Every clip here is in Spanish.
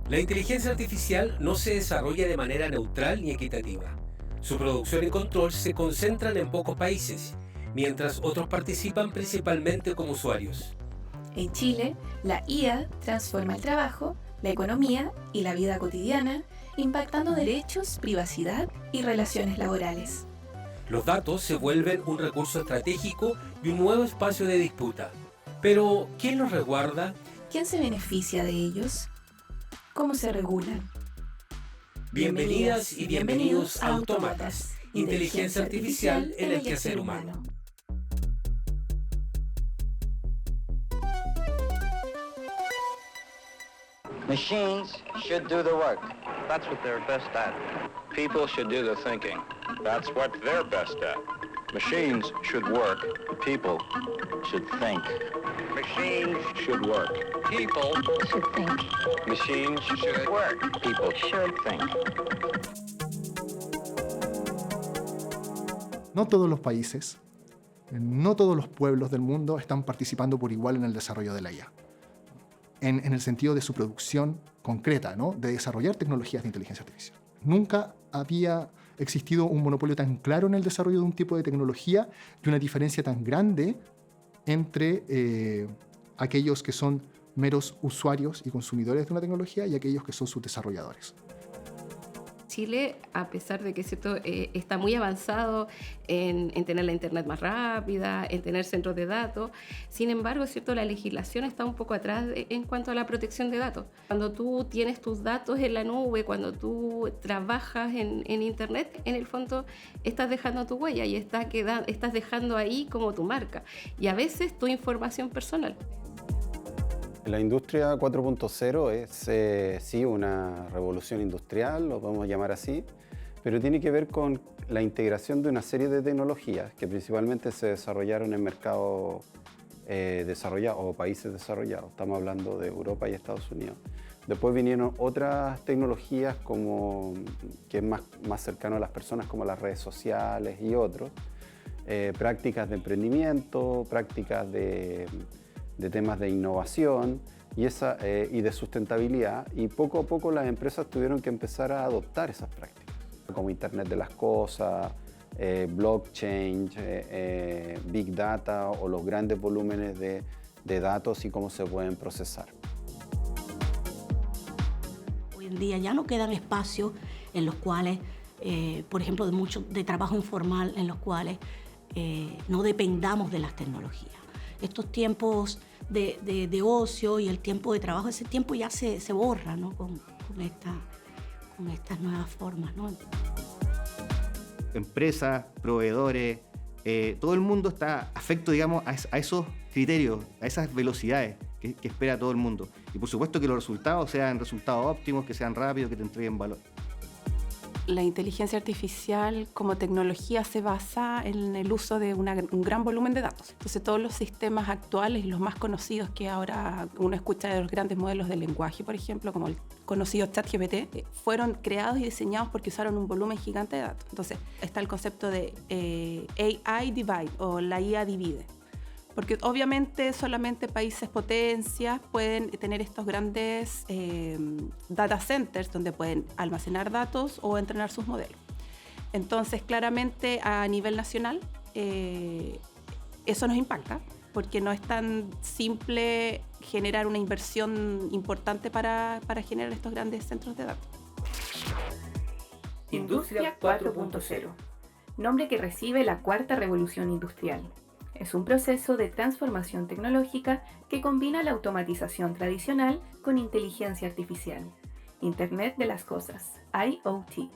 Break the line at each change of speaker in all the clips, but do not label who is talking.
La inteligencia artificial no se desarrolla de manera neutral ni equitativa. Su producción y control se concentran en pocos países, mientras otros participan principalmente como usuarios.
En Chile, la IA transforma el trabajo, la economía y la vida cotidiana, impactando derechos, privacidad y relaciones laborales.
Los datos se vuelven un recurso estratégico y un nuevo espacio de disputa. Pero, ¿quién los resguarda?
¿Quién se beneficia de ellos? ¿Cómo se regulan?
Bienvenidas y bienvenidos a Autómatas, inteligencia artificial en el quehacer humano.
Machines should do the work.
That's what they're best at.
People should do the thinking. That's what they're best at. Machines should work. People should think.
Machines
Should work.
people
should think.
Machines should work. People should think.
No todos los países, no todos los pueblos del mundo están participando por igual en el desarrollo de la IA. En el sentido de su producción concreta, ¿no? De desarrollar tecnologías de inteligencia artificial. Nunca había existido un monopolio tan claro en el desarrollo de un tipo de tecnología y una diferencia tan grande entre aquellos que son meros usuarios y consumidores de una tecnología y aquellos que son sus desarrolladores.
Chile, a pesar de que ¿cierto? Está muy avanzado en tener la internet más rápida, en tener centros de datos, sin embargo, ¿cierto? La legislación está un poco atrás en cuanto a la protección de datos. Cuando tú tienes tus datos en la nube, cuando tú trabajas en internet, en el fondo estás dejando tu huella y estás dejando ahí como tu marca y a veces tu información personal.
La industria 4.0 es sí una revolución industrial, lo podemos llamar así, pero tiene que ver con la integración de una serie de tecnologías que principalmente se desarrollaron en mercados desarrollados o países desarrollados. Estamos hablando de Europa y Estados Unidos. Después vinieron otras tecnologías como, que es más cercano a las personas, como las redes sociales y otros. Prácticas de emprendimiento, prácticas de temas de innovación y de sustentabilidad, y poco a poco las empresas tuvieron que empezar a adoptar esas prácticas, como Internet de las Cosas, blockchain, big data o los grandes volúmenes de datos y cómo se pueden procesar.
Hoy en día ya no quedan espacios en los cuales, por ejemplo, de trabajo informal, en los cuales no dependamos de las tecnologías. Estos tiempos de ocio y el tiempo de trabajo, ese tiempo ya se borra, ¿no? con estas nuevas formas, ¿no?
Empresas, proveedores, todo el mundo está afecto, digamos, a esos criterios, a esas velocidades que espera todo el mundo. Y por supuesto que los resultados sean resultados óptimos, que sean rápidos, que te entreguen valor.
La inteligencia artificial como tecnología se basa en el uso de un gran volumen de datos. Entonces todos los sistemas actuales, los más conocidos que ahora uno escucha de los grandes modelos de lenguaje, por ejemplo, como el conocido ChatGPT, fueron creados y diseñados porque usaron un volumen gigante de datos. Entonces está el concepto de AI divide o la IA divide. Porque obviamente solamente países potencias pueden tener estos grandes data centers donde pueden almacenar datos o entrenar sus modelos. Entonces, claramente a nivel nacional eso nos impacta porque no es tan simple generar una inversión importante para generar estos grandes centros de datos.
Industria 4.0, nombre que recibe la cuarta revolución industrial. Es un proceso de transformación tecnológica que combina la automatización tradicional con inteligencia artificial, Internet de las Cosas, IoT,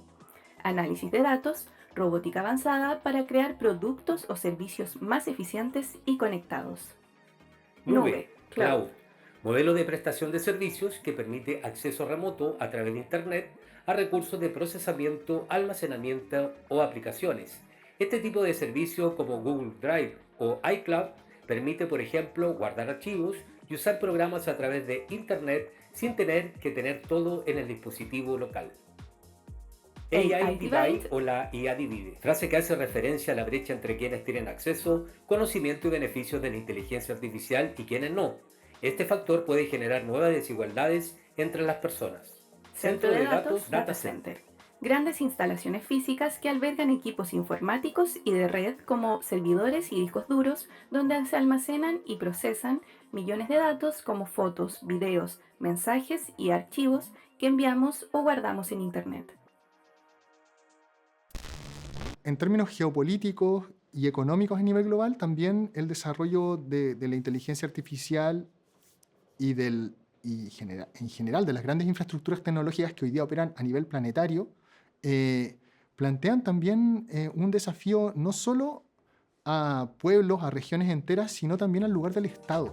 análisis de datos, robótica avanzada para crear productos o servicios más eficientes y conectados.
Nube, cloud, modelo de prestación de servicios que permite acceso remoto a través de Internet a recursos de procesamiento, almacenamiento o aplicaciones. Este tipo de servicio, como Google Drive o iCloud, permite, por ejemplo, guardar archivos y usar programas a través de Internet sin tener que tener todo en el dispositivo local. AI Divide o la IA Divide, frase que hace referencia a la brecha entre quienes tienen acceso, conocimiento y beneficios de la inteligencia artificial y quienes no. Este factor puede generar nuevas desigualdades entre las personas.
Centro de datos, Data Center. Grandes instalaciones físicas que albergan equipos informáticos y de red como servidores y discos duros, donde se almacenan y procesan millones de datos como fotos, videos, mensajes y archivos que enviamos o guardamos en Internet.
En términos geopolíticos y económicos a nivel global, también el desarrollo de la inteligencia artificial y en general de las grandes infraestructuras tecnológicas que hoy día operan a nivel planetario, plantean también un desafío no solo a pueblos, a regiones enteras, sino también al lugar del Estado.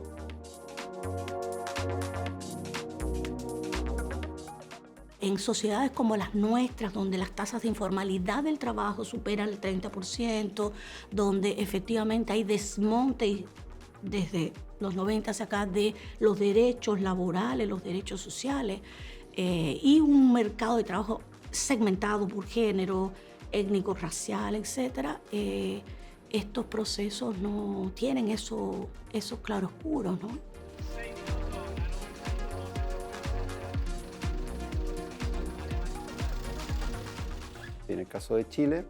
En sociedades como las nuestras, donde las tasas de informalidad del trabajo superan el 30%, donde efectivamente hay desmonte desde los 90 hacia acá de los derechos laborales, los derechos sociales, y un mercado de trabajo segmentado por género, étnico, racial, etc., estos procesos no tienen esos claroscuros, ¿no?
En el caso de Chile,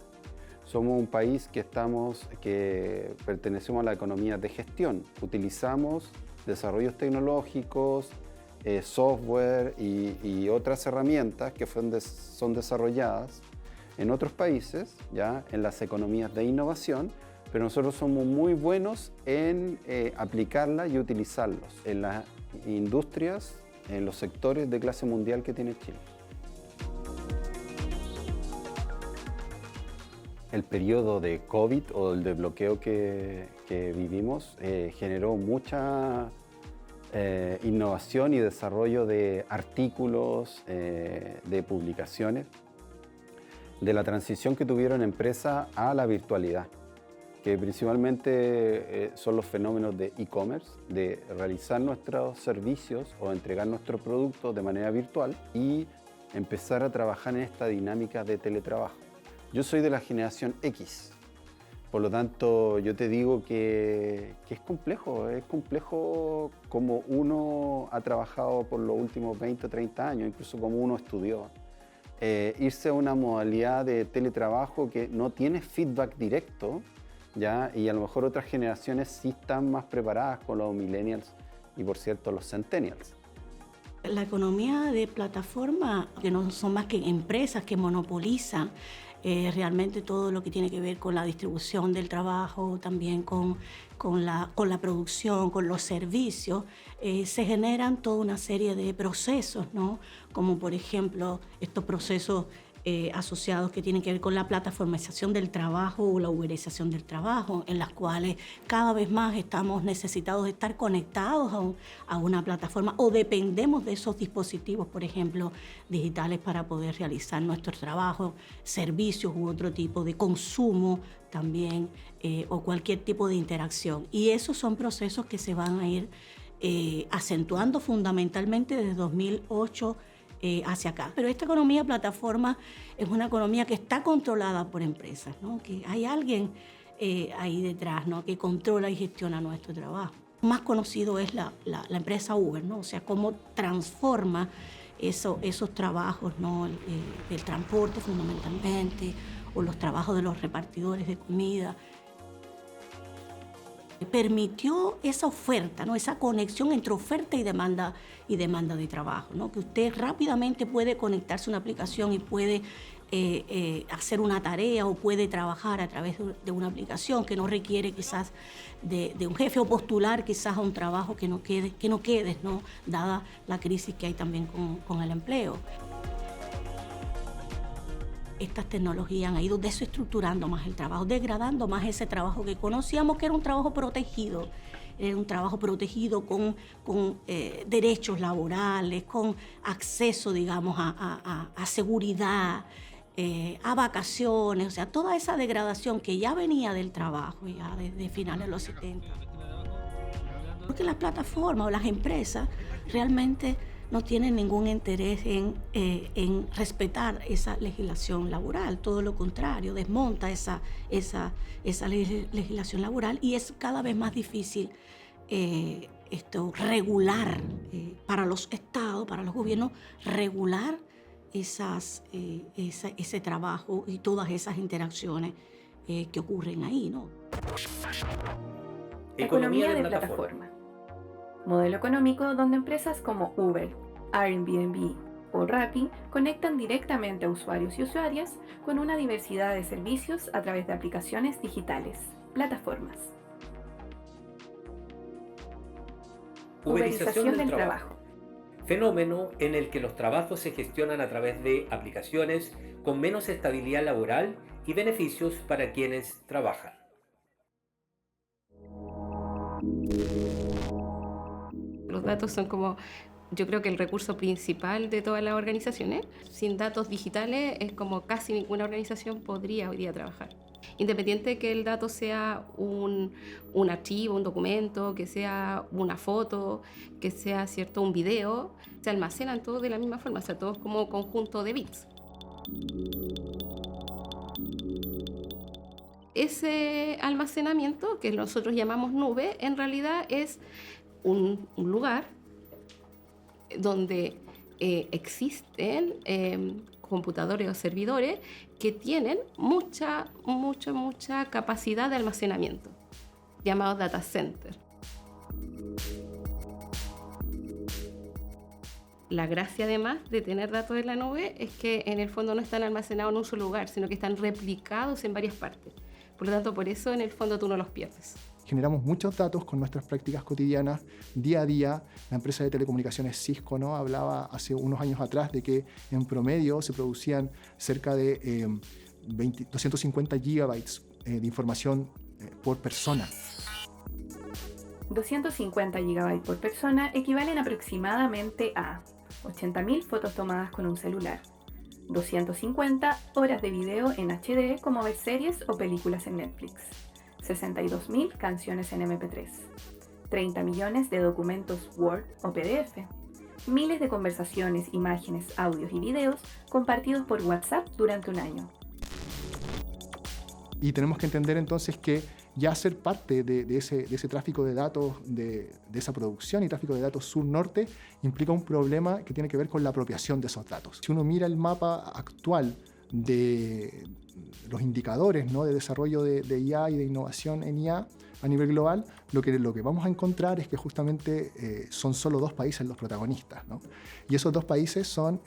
somos un país que pertenecemos a la economía de gestión. Utilizamos desarrollos tecnológicos, software y otras herramientas que son desarrolladas en otros países, ya en las economías de innovación, pero nosotros somos muy buenos en aplicarlas y utilizarlos en las industrias, en los sectores de clase mundial que tiene Chile. El periodo de COVID o el de bloqueo que vivimos generó mucha innovación y desarrollo de artículos, de publicaciones, de la transición que tuvieron empresas a la virtualidad, que principalmente son los fenómenos de e-commerce, de realizar nuestros servicios o entregar nuestros productos de manera virtual y empezar a trabajar en esta dinámica de teletrabajo. Yo soy de la generación X, por lo tanto yo te digo que es complejo como uno ha trabajado por los últimos 20 o 30 años, incluso como uno estudió. Irse a una modalidad de teletrabajo que no tiene feedback directo, ¿ya? Y a lo mejor otras generaciones sí están más preparadas con los millennials y por cierto los centennials.
La economía de plataforma, que no son más que empresas que monopolizan realmente todo lo que tiene que ver con la distribución del trabajo, también con la producción, con los servicios, se generan toda una serie de procesos, ¿no? Como por ejemplo estos procesos asociados que tienen que ver con la plataformización del trabajo o la uberización del trabajo, en las cuales cada vez más estamos necesitados de estar conectados a una plataforma o dependemos de esos dispositivos, por ejemplo, digitales para poder realizar nuestro trabajo, servicios u otro tipo de consumo también o cualquier tipo de interacción. Y esos son procesos que se van a ir acentuando fundamentalmente desde 2008 hacia acá. Pero esta economía plataforma es una economía que está controlada por empresas, ¿no? Que hay alguien ahí detrás, ¿no? Que controla y gestiona nuestro trabajo. Más conocido es la empresa Uber, ¿no? O sea, cómo transforma esos trabajos, ¿no? El transporte fundamentalmente, o los trabajos de los repartidores de comida. Permitió esa oferta, ¿no? Esa conexión entre oferta y demanda de trabajo, ¿no? Que usted rápidamente puede conectarse a una aplicación y puede hacer una tarea o puede trabajar a través de una aplicación que no requiere quizás de un jefe o postular quizás a un trabajo que no quedes, ¿no? Dada la crisis que hay también con el empleo. Estas tecnologías han ido desestructurando más el trabajo, degradando más ese trabajo que conocíamos que era un trabajo protegido. Era un trabajo protegido con derechos laborales, con acceso, digamos, a seguridad, a vacaciones, o sea, toda esa degradación que ya venía del trabajo ya desde finales de los 70. Porque las plataformas o las empresas realmente no tienen ningún interés en respetar esa legislación laboral, todo lo contrario, desmonta esa legislación laboral, y es cada vez más difícil regular para los estados, para los gobiernos, regular ese trabajo y todas esas interacciones que ocurren ahí, ¿no?
Economía de plataforma. Modelo económico donde empresas como Uber, Airbnb o Rappi conectan directamente a usuarios y usuarias con una diversidad de servicios a través de aplicaciones digitales, plataformas.
Uberización del trabajo. Fenómeno en el que los trabajos se gestionan a través de aplicaciones con menos estabilidad laboral y beneficios para quienes trabajan.
Los datos son como, yo creo que el recurso principal de todas las organizaciones. Sin datos digitales es como casi ninguna organización podría hoy día trabajar. Independiente de que el dato sea un archivo, un documento, que sea una foto, que sea cierto un video, se almacenan todos de la misma forma, o sea, todos como conjunto de bits. Ese almacenamiento, que nosotros llamamos nube, en realidad es un lugar donde existen computadores o servidores que tienen mucha capacidad de almacenamiento, llamados data center. La gracia, además de tener datos en la nube, es que en el fondo no están almacenados en un solo lugar, sino que están replicados en varias partes. Por lo tanto, por eso en el fondo tú no los pierdes.
Generamos muchos datos con nuestras prácticas cotidianas, día a día. La empresa de telecomunicaciones Cisco, ¿no?, hablaba hace unos años atrás de que en promedio se producían cerca de 250 gigabytes de información por persona.
250 GB por persona equivalen aproximadamente a 80.000 fotos tomadas con un celular, 250 horas de video en HD como ver series o películas en Netflix, 62.000 canciones en MP3, 30 millones de documentos Word o PDF, miles de conversaciones, imágenes, audios y videos compartidos por WhatsApp durante un año.
Y tenemos que entender entonces que ya ser parte de ese tráfico de datos, de esa producción y tráfico de datos sur-norte, implica un problema que tiene que ver con la apropiación de esos datos. Si uno mira el mapa actual de los indicadores, ¿no?, de desarrollo de IA y de innovación en IA a nivel global, lo que vamos a encontrar es que justamente son solo dos países los protagonistas, ¿no? Y esos dos países son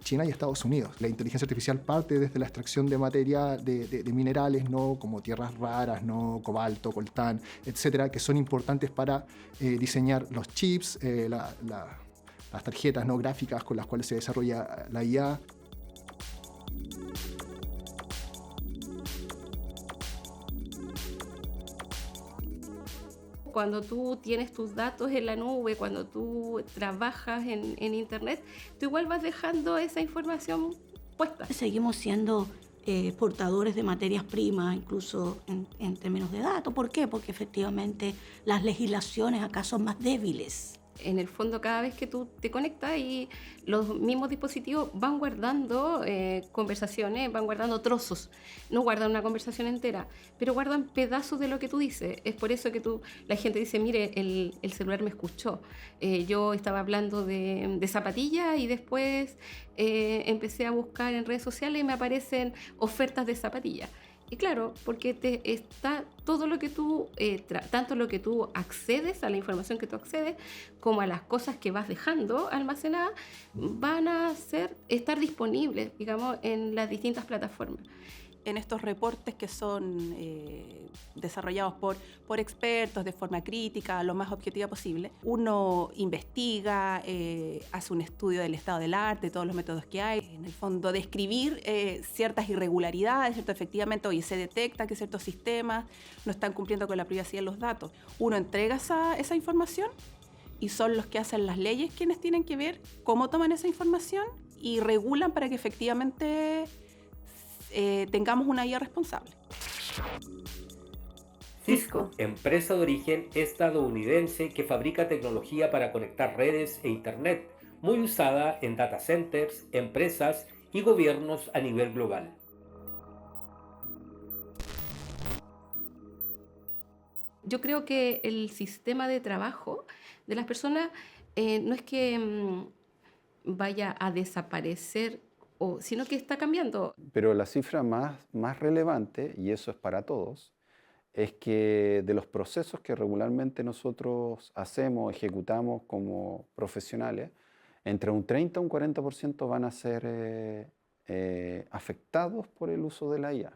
China y Estados Unidos. La inteligencia artificial parte desde la extracción de materia de minerales, ¿no?, como tierras raras, ¿no?, cobalto, coltán, etcétera, que son importantes para diseñar los chips, las tarjetas, ¿no?, gráficas con las cuales se desarrolla la IA.
Cuando tú tienes tus datos en la nube, cuando tú trabajas en Internet, tú igual vas dejando esa información puesta.
Seguimos siendo portadores de materias primas, incluso en términos de datos. ¿Por qué? Porque efectivamente las legislaciones acá son más débiles.
En el fondo, cada vez que tú te conectas y los mismos dispositivos van guardando conversaciones, van guardando trozos, no guardan una conversación entera, pero guardan pedazos de lo que tú dices. Es por eso que la gente dice, mire, el celular me escuchó. Yo estaba hablando de zapatillas y después empecé a buscar en redes sociales y me aparecen ofertas de zapatillas. Y claro, porque está todo lo que tú, tanto lo que tú accedes, a la información que tú accedes, como a las cosas que vas dejando almacenadas, van a estar disponibles, digamos, en las distintas plataformas.
En estos reportes que son desarrollados por expertos de forma crítica, lo más objetiva posible, uno investiga, hace un estudio del estado del arte, todos los métodos que hay, en el fondo describir ciertas irregularidades, ¿cierto? Efectivamente, hoy se detecta que ciertos sistemas no están cumpliendo con la privacidad de los datos. Uno entrega esa información y son los que hacen las leyes quienes tienen que ver cómo toman esa información y regulan para que efectivamente tengamos una IA responsable.
Cisco, empresa de origen estadounidense que fabrica tecnología para conectar redes e Internet, muy usada en data centers, empresas y gobiernos a nivel global.
Yo creo que el sistema de trabajo de las personas no es que vaya a desaparecer, sino que está cambiando.
Pero la cifra más relevante, y eso es para todos, es que de los procesos que regularmente nosotros hacemos, ejecutamos como profesionales, entre un 30 y un 40% van a ser afectados por el uso de la IA.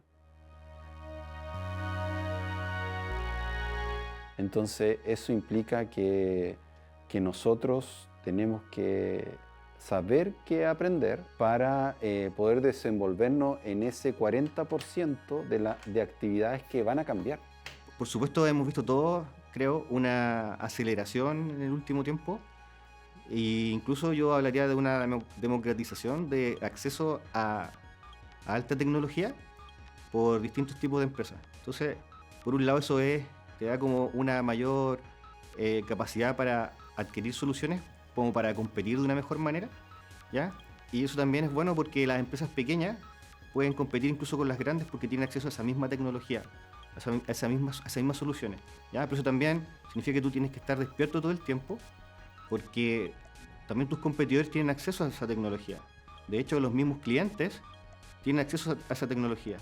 Entonces, eso implica que nosotros tenemos que saber qué aprender para poder desenvolvernos en ese 40% de actividades que van a cambiar.
Por supuesto, hemos visto todos, creo, una aceleración en el último tiempo. E incluso yo hablaría de una democratización de acceso a alta tecnología por distintos tipos de empresas. Entonces, por un lado, eso te da como una mayor capacidad para adquirir soluciones, como para competir de una mejor manera, ¿ya? Y eso también es bueno porque las empresas pequeñas pueden competir incluso con las grandes porque tienen acceso a esa misma tecnología, a esas mismas soluciones, ¿ya? Pero eso también significa que tú tienes que estar despierto todo el tiempo porque también tus competidores tienen acceso a esa tecnología. De hecho, los mismos clientes tienen acceso a esa tecnología.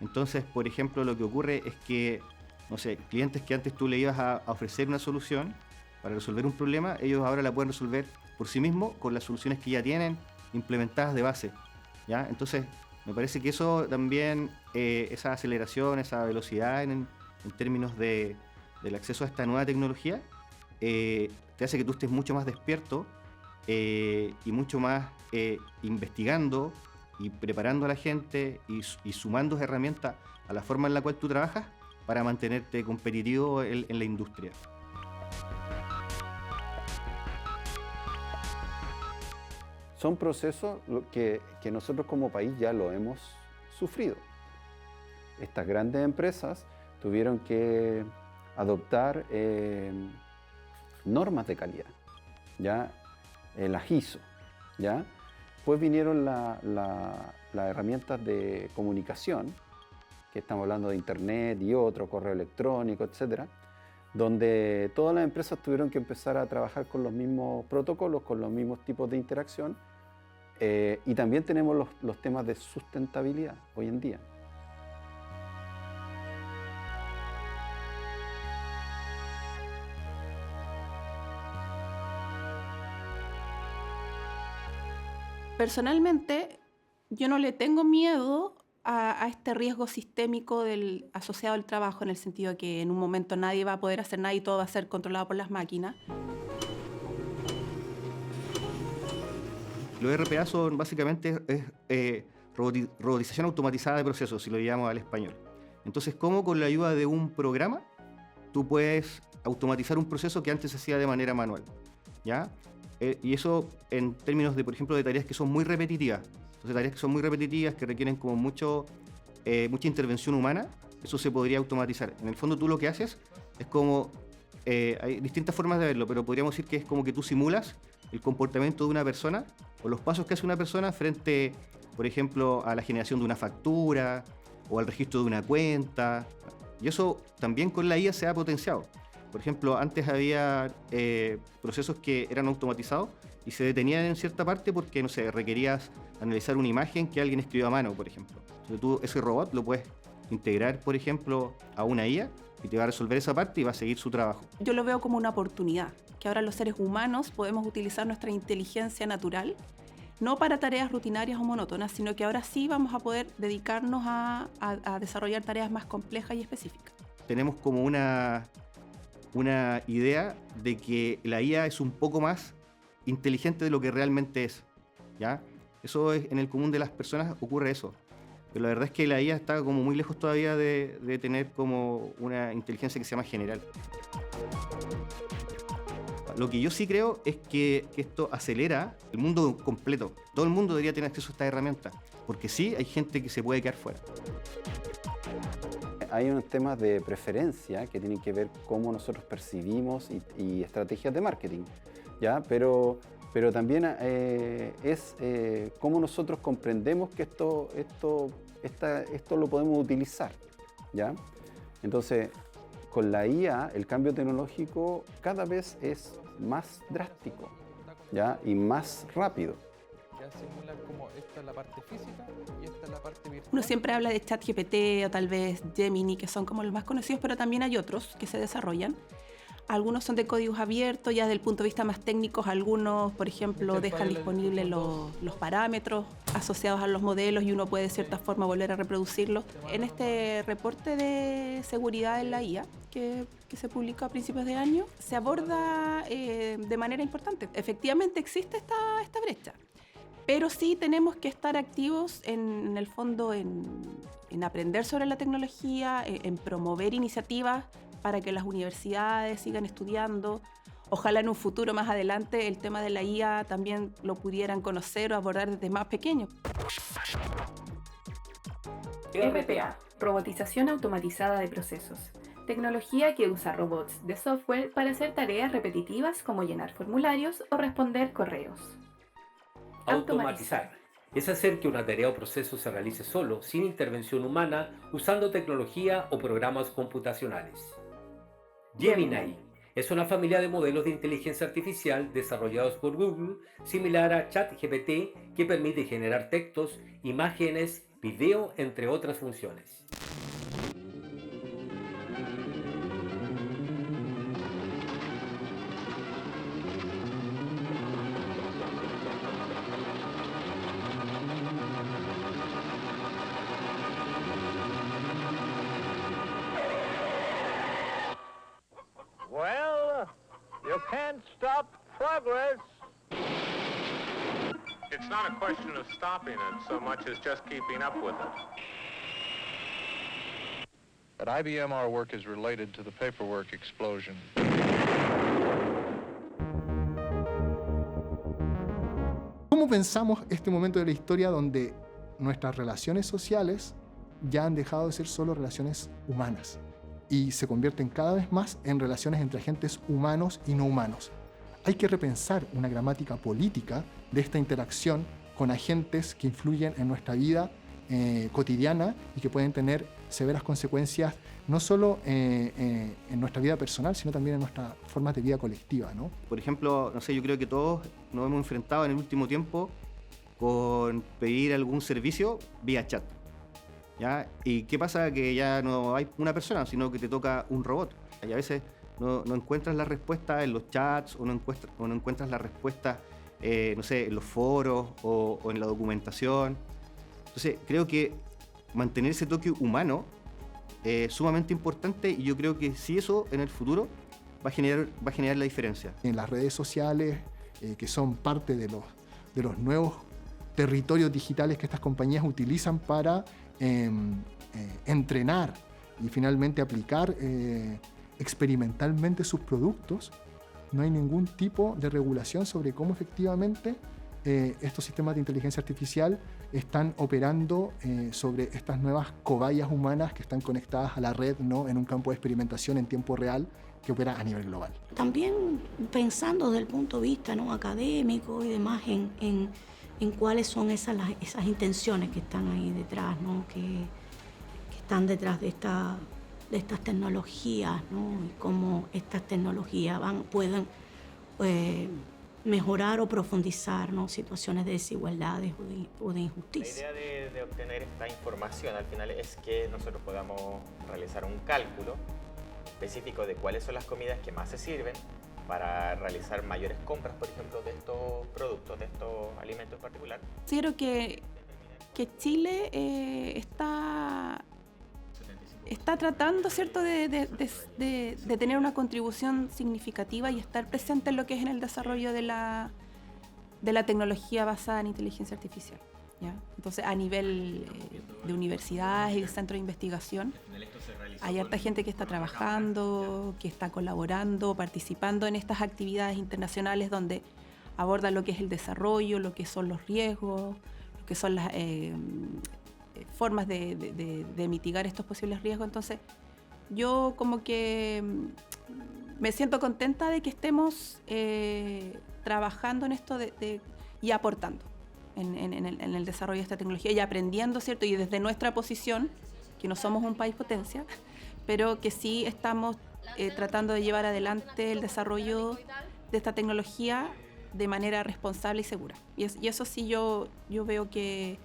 Entonces, por ejemplo, lo que ocurre es que, no sé, clientes que antes tú le ibas a ofrecer una solución para resolver un problema, ellos ahora la pueden resolver por sí mismos con las soluciones que ya tienen implementadas de base, ¿ya? Entonces, me parece que eso también, esa aceleración, esa velocidad en términos del acceso a esta nueva tecnología, te hace que tú estés mucho más despierto y mucho más investigando y preparando a la gente y sumando herramientas a la forma en la cual tú trabajas para mantenerte competitivo en la industria.
Son procesos que nosotros como país ya lo hemos sufrido. Estas grandes empresas tuvieron que adoptar normas de calidad, ¿ya? Las ISO, ¿ya? Después vinieron las herramientas de comunicación, que estamos hablando de internet y otro, correo electrónico, etcétera, donde todas las empresas tuvieron que empezar a trabajar con los mismos protocolos, con los mismos tipos de interacción, y también tenemos los temas de sustentabilidad hoy en día.
Personalmente, yo no le tengo miedo a este riesgo sistémico asociado al trabajo, en el sentido de que en un momento nadie va a poder hacer nada y todo va a ser controlado por las máquinas.
Los RPA son básicamente robotización automatizada de procesos, si lo llamamos al español. Entonces, ¿cómo con la ayuda de un programa tú puedes automatizar un proceso que antes se hacía de manera manual? ¿Ya? Y eso en términos de, por ejemplo, de tareas que son muy repetitivas. Entonces, tareas que son muy repetitivas, que requieren como mucha intervención humana, eso se podría automatizar. En el fondo tú lo que haces es como, hay distintas formas de verlo, pero podríamos decir que es como que tú simulas el comportamiento de una persona o los pasos que hace una persona frente, por ejemplo, a la generación de una factura o al registro de una cuenta. Y eso también con la IA se ha potenciado. Por ejemplo, antes había procesos que eran automatizados y se detenían en cierta parte porque, no sé, requerías analizar una imagen que alguien escribió a mano, por ejemplo. Entonces tú ese robot lo puedes integrar, por ejemplo, a una IA y te va a resolver esa parte y va a seguir su trabajo.
Yo lo veo como una oportunidad, que ahora los seres humanos podemos utilizar nuestra inteligencia natural, no para tareas rutinarias o monótonas, sino que ahora sí vamos a poder dedicarnos a desarrollar tareas más complejas y específicas.
Tenemos como una idea de que la IA es un poco más inteligente de lo que realmente es, ¿ya? Eso es, en el común de las personas ocurre eso. Pero la verdad es que la IA está como muy lejos todavía de tener como una inteligencia que sea más general. Lo que yo sí creo es que esto acelera el mundo completo. Todo el mundo debería tener acceso a estas herramientas, porque sí hay gente que se puede quedar fuera.
Hay unos temas de preferencia que tienen que ver cómo nosotros percibimos y estrategias de marketing, ¿ya? Pero pero también es cómo nosotros comprendemos que esto lo podemos utilizar, ¿ya? Entonces, con la IA, el cambio tecnológico cada vez es más drástico, ¿ya? Y más rápido.
Ya simulan como esta es la parte física y esta es la parte virtual.
Uno siempre habla de ChatGPT o tal vez Gemini, que son como los más conocidos, pero también hay otros que se desarrollan. Algunos son de códigos abiertos, ya desde el punto de vista más técnico, algunos, por ejemplo, dejan disponibles los parámetros asociados a los modelos y uno puede de cierta forma volver a reproducirlos. En este reporte de seguridad en la IA, que se publicó a principios de año, se aborda de manera importante. Efectivamente existe esta brecha, pero sí tenemos que estar activos en el fondo en aprender sobre la tecnología, en promover iniciativas para que las universidades sigan estudiando. Ojalá en un futuro más adelante el tema de la IA también lo pudieran conocer o abordar desde más pequeños.
RPA, robotización automatizada de procesos. Tecnología que usa robots de software para hacer tareas repetitivas como llenar formularios o responder correos.
Automatizar es hacer que una tarea o proceso se realice solo, sin intervención humana, usando tecnología o programas computacionales. Gemini es una familia de modelos de inteligencia artificial desarrollados por Google, similar a ChatGPT, que permite generar textos, imágenes, video, entre otras funciones.
Well, you can't stop progress.
It's not a question of stopping it so much as just keeping up with it.
At IBM, our work is related to the paperwork explosion.
¿Cómo pensamos este momento de la historia donde nuestras relaciones sociales ya han dejado de ser solo relaciones humanas y se convierten cada vez más en relaciones entre agentes humanos y no humanos? Hay que repensar una gramática política de esta interacción con agentes que influyen en nuestra vida cotidiana y que pueden tener severas consecuencias no solo en nuestra vida personal, sino también en nuestras formas de vida colectiva, ¿no?
Por ejemplo, no sé, yo creo que todos nos hemos enfrentado en el último tiempo con pedir algún servicio vía chat, ¿ya? ¿Y qué pasa? Que ya no hay una persona, sino que te toca un robot. Y a veces no encuentras la respuesta en los chats o no encuentras la respuesta no sé, en los foros o en la documentación. Entonces, creo que mantener ese toque humano es sumamente importante y yo creo que si eso en el futuro va a generar la diferencia.
En las redes sociales, que son parte de los nuevos territorios digitales que estas compañías utilizan para entrenar y finalmente aplicar experimentalmente sus productos, no hay ningún tipo de regulación sobre cómo efectivamente estos sistemas de inteligencia artificial están operando sobre estas nuevas cobayas humanas que están conectadas a la red, ¿no? En un campo de experimentación en tiempo real que opera a nivel global.
También pensando desde el punto de vista, ¿no?, académico y demás en cuáles son esas intenciones que están ahí detrás, ¿no?, que están detrás de estas tecnologías, ¿no?, y cómo estas tecnologías pueden mejorar o profundizar, ¿no?, situaciones de desigualdades o de injusticia.
La idea de obtener esta información al final es que nosotros podamos realizar un cálculo específico de cuáles son las comidas que más se sirven para realizar mayores compras, por ejemplo, de estos productos, de estos alimentos en particular.
Considero que Chile está tratando, ¿cierto?, de tener una contribución significativa y estar presente en lo que es en el desarrollo de la tecnología basada en inteligencia artificial, ¿ya? Entonces, a nivel de universidades y de centros de investigación, hay harta gente que está trabajando, que está colaborando, participando en estas actividades internacionales donde abordan lo que es el desarrollo, lo que son los riesgos, lo que son las formas de mitigar estos posibles riesgos. Entonces, yo como que me siento contenta de que estemos trabajando en esto y aportando en el desarrollo de esta tecnología y aprendiendo, ¿cierto? Y desde nuestra posición, que no somos un país potencia, pero que sí estamos tratando de llevar adelante el desarrollo de esta tecnología de manera responsable y segura. Y eso sí yo veo que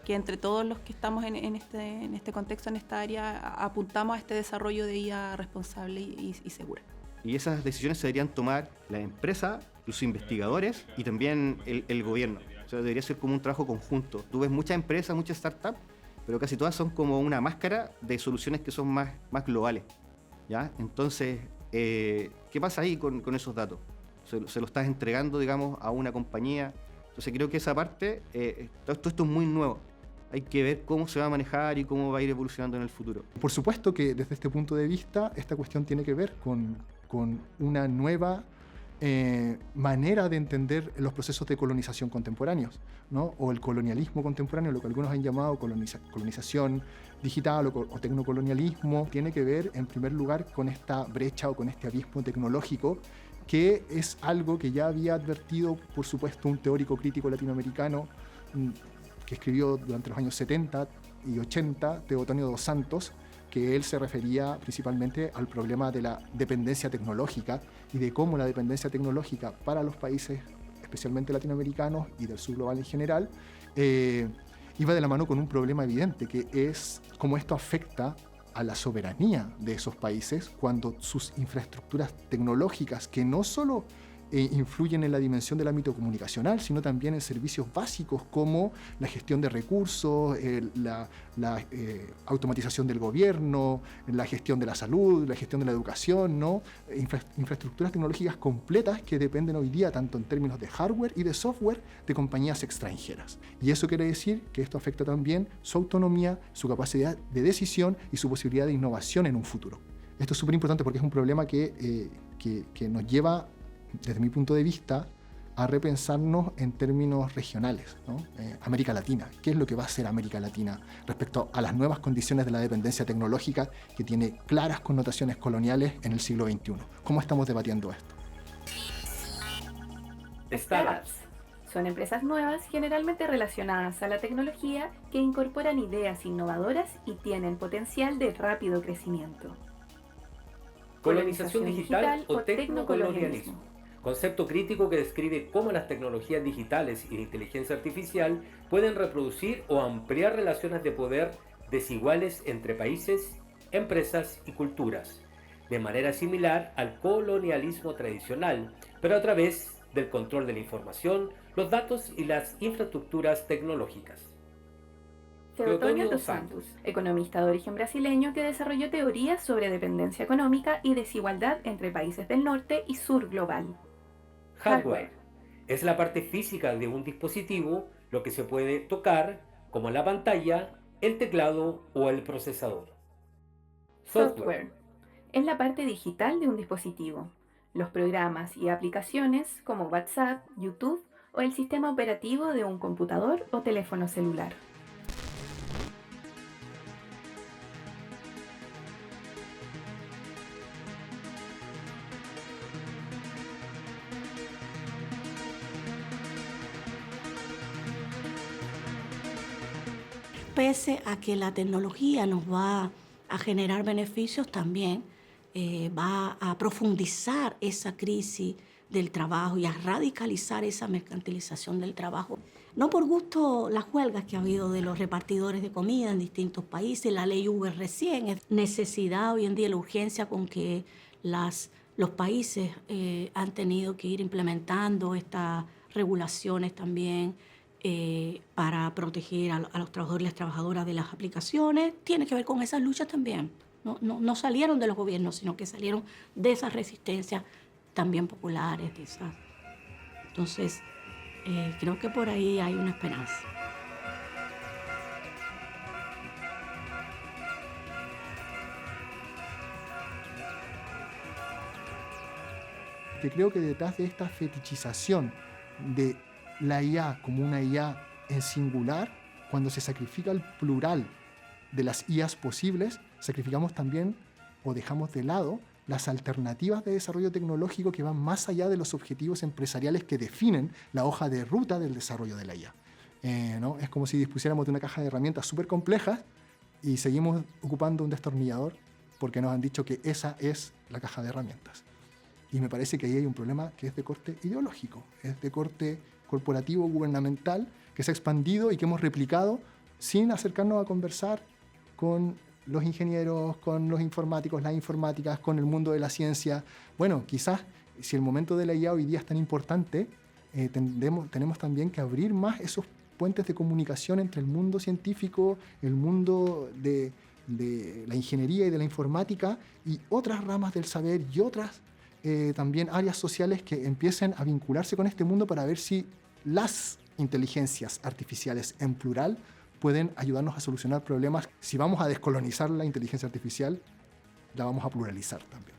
entre todos los que estamos en este contexto, en esta área, apuntamos a este desarrollo de IA responsable y segura.
Y esas decisiones se deberían tomar la empresa, los investigadores y también el gobierno. O sea, debería ser como un trabajo conjunto. Tú ves muchas empresas, muchas startups, pero casi todas son como una máscara de soluciones que son más globales, ¿ya? Entonces, ¿qué pasa ahí con esos datos? Se lo estás entregando, digamos, a una compañía. Entonces creo que esa parte, todo esto es muy nuevo. Hay que ver cómo se va a manejar y cómo va a ir evolucionando en el futuro.
Por supuesto que desde este punto de vista, esta cuestión tiene que ver con una nueva manera de entender los procesos de colonización contemporáneos, ¿no? O el colonialismo contemporáneo, lo que algunos han llamado colonización digital o tecnocolonialismo, tiene que ver en primer lugar con esta brecha o con este abismo tecnológico, que es algo que ya había advertido, por supuesto, un teórico crítico latinoamericano que escribió durante los años 70 y 80, Teotonio dos Santos, que él se refería principalmente al problema de la dependencia tecnológica y de cómo la dependencia tecnológica para los países, especialmente latinoamericanos y del sur global en general, iba de la mano con un problema evidente, que es cómo esto afecta a la soberanía de esos países cuando sus infraestructuras tecnológicas, que no solo influyen en la dimensión del ámbito comunicacional, sino también en servicios básicos como la gestión de recursos, la automatización del gobierno, la gestión de la salud, la gestión de la educación, ¿no? Infraestructuras tecnológicas completas que dependen hoy día, tanto en términos de hardware y de software, de compañías extranjeras. Y eso quiere decir que esto afecta también su autonomía, su capacidad de decisión y su posibilidad de innovación en un futuro. Esto es súper importante porque es un problema que nos lleva, desde mi punto de vista, a repensarnos en términos regionales, ¿no? América Latina. ¿Qué es lo que va a hacer América Latina respecto a las nuevas condiciones de la dependencia tecnológica que tiene claras connotaciones coloniales en el siglo XXI? ¿Cómo estamos debatiendo esto?
Startups son empresas nuevas generalmente relacionadas a la tecnología que incorporan ideas innovadoras y tienen potencial de rápido crecimiento.
Colonización digital o tecnocolonialismo. Concepto crítico que describe cómo las tecnologías digitales y de inteligencia artificial pueden reproducir o ampliar relaciones de poder desiguales entre países, empresas y culturas, de manera similar al colonialismo tradicional, pero a través del control de la información, los datos y las infraestructuras tecnológicas.
Teotonio dos Santos, economista de origen brasileño que desarrolló teorías sobre dependencia económica y desigualdad entre países del norte y sur global.
Hardware es la parte física de un dispositivo, lo que se puede tocar, como la pantalla, el teclado o el procesador.
Software es la parte digital de un dispositivo, los programas y aplicaciones como WhatsApp, YouTube o el sistema operativo de un computador o teléfono celular.
Pese a que la tecnología nos va a generar beneficios, también va a profundizar esa crisis del trabajo y a radicalizar esa mercantilización del trabajo. No por gusto las huelgas que ha habido de los repartidores de comida en distintos países, la ley Uber recién, es necesidad hoy en día, la urgencia con que los países han tenido que ir implementando estas regulaciones también para proteger a los trabajadores y las trabajadoras de las aplicaciones, tiene que ver con esas luchas también. No salieron de los gobiernos, sino que salieron de esas resistencias también populares. Entonces, creo que por ahí hay una esperanza.
Que creo que detrás de esta fetichización de la IA como una IA en singular, cuando se sacrifica el plural de las IAs posibles, sacrificamos también o dejamos de lado las alternativas de desarrollo tecnológico que van más allá de los objetivos empresariales que definen la hoja de ruta del desarrollo de la IA. ¿No? Es como si dispusiéramos de una caja de herramientas súper complejas y seguimos ocupando un destornillador porque nos han dicho que esa es la caja de herramientas. Y me parece que ahí hay un problema que es de corte ideológico, es de corte corporativo, gubernamental, que se ha expandido y que hemos replicado sin acercarnos a conversar con los ingenieros, con los informáticos, las informáticas, con el mundo de la ciencia. Bueno, quizás si el momento de la IA hoy día es tan importante, tenemos también que abrir más esos puentes de comunicación entre el mundo científico, el mundo de la ingeniería y de la informática y otras ramas del saber y otras también áreas sociales que empiecen a vincularse con este mundo para ver si las inteligencias artificiales en plural pueden ayudarnos a solucionar problemas. Si vamos a descolonizar la inteligencia artificial, la vamos a pluralizar también.